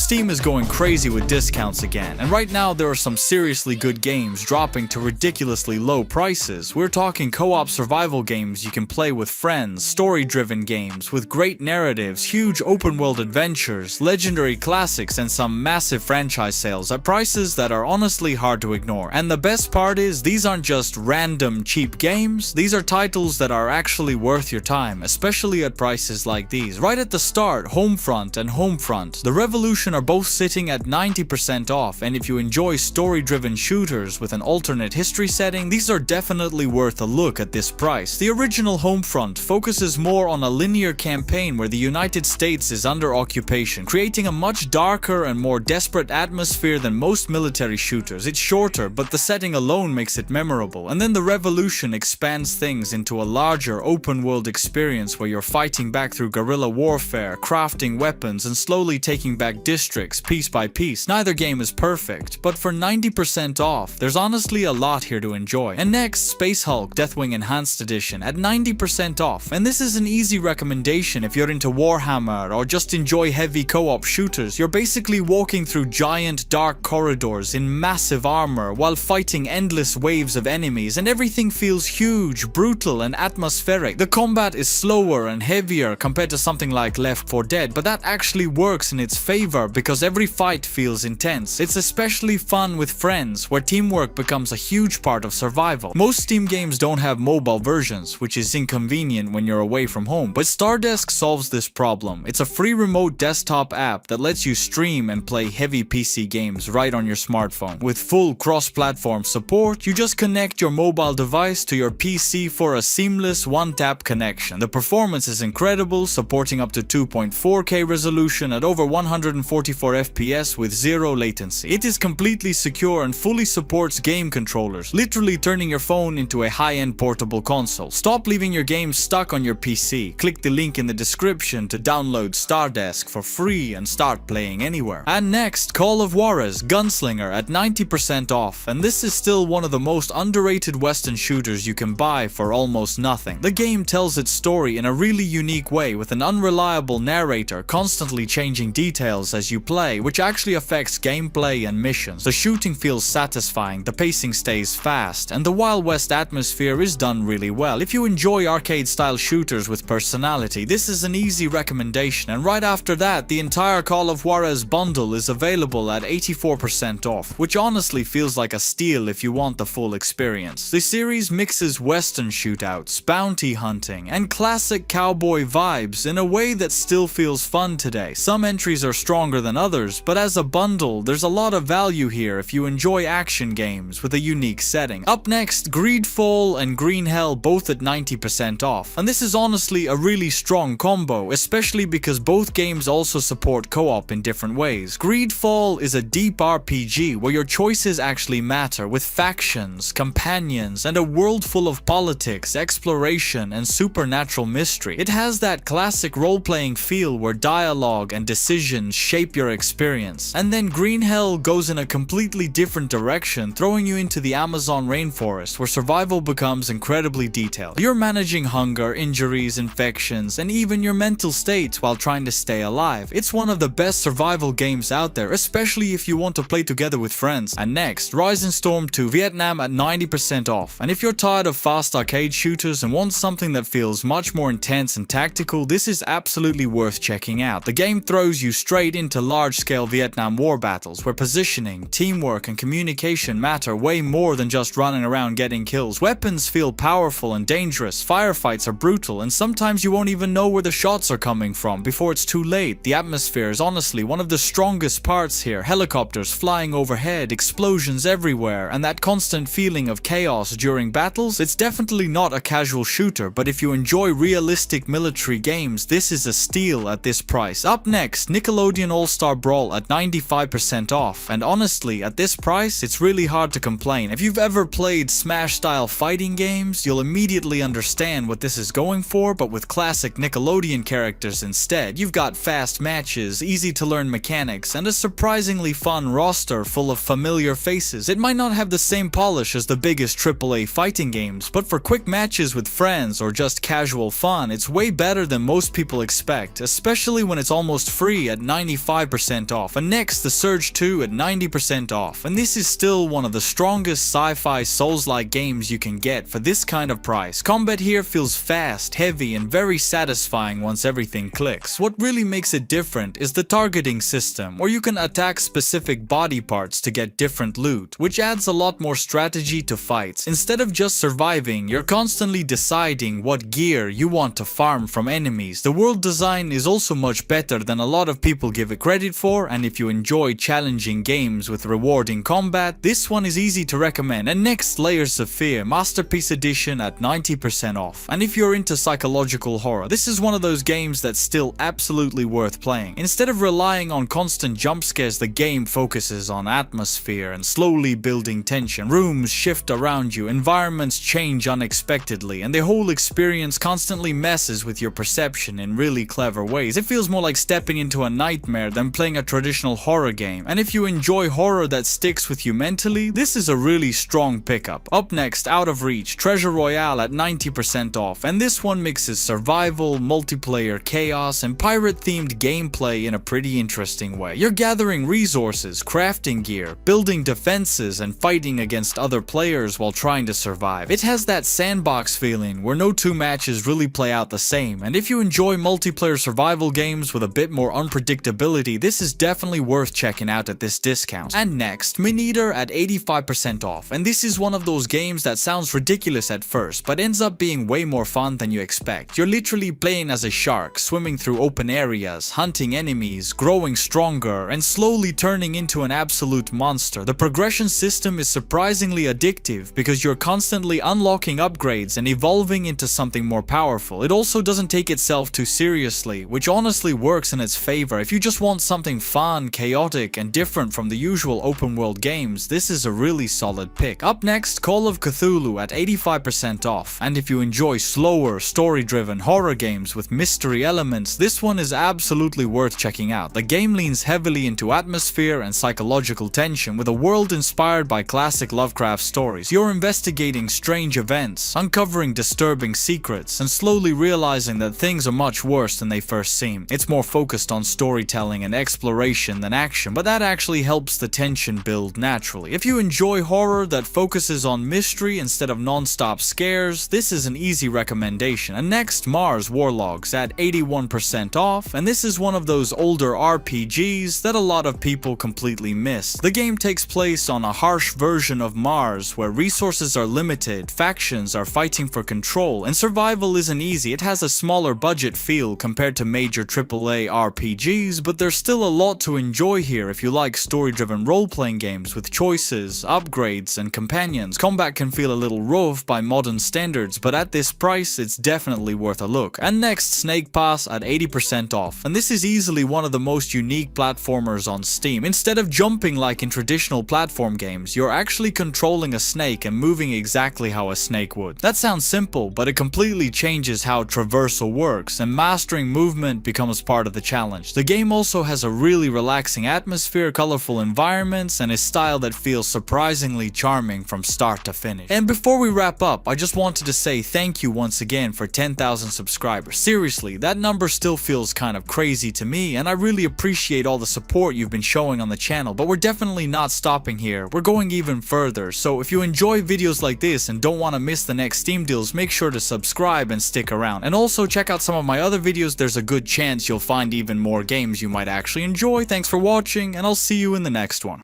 Steam is going crazy with discounts again, and right now there are some seriously good games dropping to ridiculously low prices. We're talking co-op survival games you can play with friends, story-driven games with great narratives, huge open-world adventures, legendary classics, and some massive franchise sales at prices that are honestly hard to ignore. And the best part is, these aren't just random cheap games, these are titles that are actually worth your time, especially at prices like these. Right at the start, Homefront and Homefront, The Revolution are both sitting at 90% off, and if you enjoy story-driven shooters with an alternate history setting, these are definitely worth a look at this price. The original Homefront focuses more on a linear campaign where the United States is under occupation, creating a much darker and more desperate atmosphere than most military shooters. It's shorter, but the setting alone makes it memorable. And then The Revolution expands things into a larger open-world experience where you're fighting back through guerrilla warfare, crafting weapons, and slowly taking back districts piece by piece. Neither game is perfect, but for 90% off, there's honestly a lot here to enjoy. And next, Space Hulk Deathwing Enhanced Edition at 90% off. And this is an easy recommendation if you're into Warhammer or just enjoy heavy co-op shooters. You're basically walking through giant dark corridors in massive armor while fighting endless waves of enemies, and everything feels huge, brutal, and atmospheric. The combat is slower and heavier compared to something like Left 4 Dead, but that actually works in its favor because every fight feels intense. It's especially fun with friends, where teamwork becomes a huge part of survival. Most Steam games don't have mobile versions, which is inconvenient when you're away from home, but StarDesk solves this problem. It's a free remote desktop app that lets you stream and play heavy PC games right on your smartphone. With full cross-platform support, you just connect your mobile device to your PC for a seamless one-tap connection. The performance is incredible, supporting up to 2.4K resolution at over 144 FPS with zero latency. It is completely secure and fully supports game controllers, literally turning your phone into a high-end portable console. Stop leaving your games stuck on your PC. Click the link in the description to download StarDesk for free and start playing anywhere. And next, Call of Juarez Gunslinger at 90% off, and this is still one of the most underrated Western shooters you can buy for almost nothing. The game tells its story in a really unique way, with an unreliable narrator constantly changing details as you play, which actually affects gameplay and missions. The shooting feels satisfying, the pacing stays fast, and the Wild West atmosphere is done really well. If you enjoy arcade-style shooters with personality, this is an easy recommendation. And right after that, the entire Call of Juarez bundle is available at 84% off, which honestly feels like a steal if you want the full experience. The series mixes Western shootouts, bounty hunting, and classic cowboy vibes in a way that still feels fun today. Some entries are stronger than others, but as a bundle, there's a lot of value here if you enjoy action games with a unique setting. Up next, GreedFall and Green Hell both at 90% off, and this is honestly a really strong combo, especially because both games also support co-op in different ways. GreedFall is a deep RPG where your choices actually matter, with factions, companions, and a world full of politics, exploration, and supernatural mystery. It has that classic role-playing feel where dialogue and decisions shape your experience. And then Green Hell goes in a completely different direction, throwing you into the Amazon rainforest where survival becomes incredibly detailed. You're managing hunger, injuries, infections, and even your mental state while trying to stay alive. It's one of the best survival games out there, especially if you want to play together with friends. And next, Rise and Storm 2 Vietnam at 90% off. And if you're tired of fast arcade shooters and want something that feels much more intense and tactical, this is absolutely worth checking out. The game throws you straight into large-scale Vietnam War battles where positioning, teamwork, and communication matter way more than just running around getting kills. Weapons feel powerful and dangerous, firefights are brutal, and sometimes you won't even know where the shots are coming from before it's too late. The atmosphere is honestly one of the strongest parts here. Helicopters flying overhead, explosions everywhere, and that constant feeling of chaos during battles. It's definitely not a casual shooter, but if you enjoy realistic military games, this is a steal at this price. Up next, Nickelodeon All-Star Brawl at 95% off, and honestly, at this price, it's really hard to complain. If you've ever played Smash-style fighting games, you'll immediately understand what this is going for, but with classic Nickelodeon characters instead. You've got fast matches, easy-to-learn mechanics, and a surprisingly fun roster full of familiar faces. It might not have the same polish as the biggest AAA fighting games, but for quick matches with friends or just casual fun, it's way better than most people expect, especially when it's almost free at 95% 85% off, and next the Surge 2 at 90% off, and this is still one of the strongest sci-fi Souls-like games you can get for this kind of price. Combat here feels fast, heavy, and very satisfying once everything clicks. What really makes it different is the targeting system, where you can attack specific body parts to get different loot, which adds a lot more strategy to fights. Instead of just surviving, you're constantly deciding what gear you want to farm from enemies. The world design is also much better than a lot of people give it credit for, and if you enjoy challenging games with rewarding combat, this one is easy to recommend. And next, Layers of Fear Masterpiece Edition at 90% off. And if you're into psychological horror, this is one of those games that's still absolutely worth playing. Instead of relying on constant jump scares, the game focuses on atmosphere and slowly building tension. Rooms shift around you, environments change unexpectedly, and the whole experience constantly messes with your perception in really clever ways. It feels more like stepping into a nightmare than playing a traditional horror game. And if you enjoy horror that sticks with you mentally, this is a really strong pickup. Up next, Out of Reach Treasure Royale at 90% off, and this one mixes survival, multiplayer chaos, and pirate-themed gameplay in a pretty interesting way. You're gathering resources, crafting gear, building defenses, and fighting against other players while trying to survive. It has that sandbox feeling where no two matches really play out the same, and if you enjoy multiplayer survival games with a bit more unpredictability, this is definitely worth checking out at this discount. And next, Maneater at 85% off, and this is one of those games that sounds ridiculous at first, but ends up being way more fun than you expect. You're literally playing as a shark, swimming through open areas, hunting enemies, growing stronger, and slowly turning into an absolute monster. The progression system is surprisingly addictive because you're constantly unlocking upgrades and evolving into something more powerful. It also doesn't take itself too seriously, which honestly works in its favor. If you just want something fun, chaotic, and different from the usual open world games, this is a really solid pick. Up next, Call of Cthulhu at 85% off, and if you enjoy slower, story-driven horror games with mystery elements, this one is absolutely worth checking out. The game leans heavily into atmosphere and psychological tension with a world inspired by classic Lovecraft stories. You're investigating strange events, uncovering disturbing secrets, and slowly realizing that things are much worse than they first seem. It's more focused on storytelling and exploration than action, but that actually helps the tension build naturally. If you enjoy horror that focuses on mystery instead of non-stop scares, this is an easy recommendation. And next, Mars Warlogs at 81% off, and this is one of those older RPGs that a lot of people completely missed. The game takes place on a harsh version of Mars where resources are limited, factions are fighting for control, and survival isn't easy. It has a smaller budget feel compared to major AAA RPGs, but there's still a lot to enjoy here if you like story-driven role-playing games with choices, upgrades, and companions. Combat can feel a little rough by modern standards, but at this price, it's definitely worth a look. And next, Snake Pass at 80% off, and this is easily one of the most unique platformers on Steam. Instead of jumping like in traditional platform games, you're actually controlling a snake and moving exactly how a snake would. That sounds simple, but it completely changes how traversal works, and mastering movement becomes part of the challenge. The game also has a really relaxing atmosphere, colorful environments, and a style that feels surprisingly charming from start to finish. And before we wrap up, I just wanted to say thank you once again for 10,000 subscribers. Seriously, that number still feels kind of crazy to me, and I really appreciate all the support you've been showing on the channel, but we're definitely not stopping here. We're going even further, so if you enjoy videos like this and don't want to miss the next Steam deals, make sure to subscribe and stick around. And also check out some of my other videos, there's a good chance you'll find even more games you might actually enjoy. Thanks for watching, and I'll see you in the next one.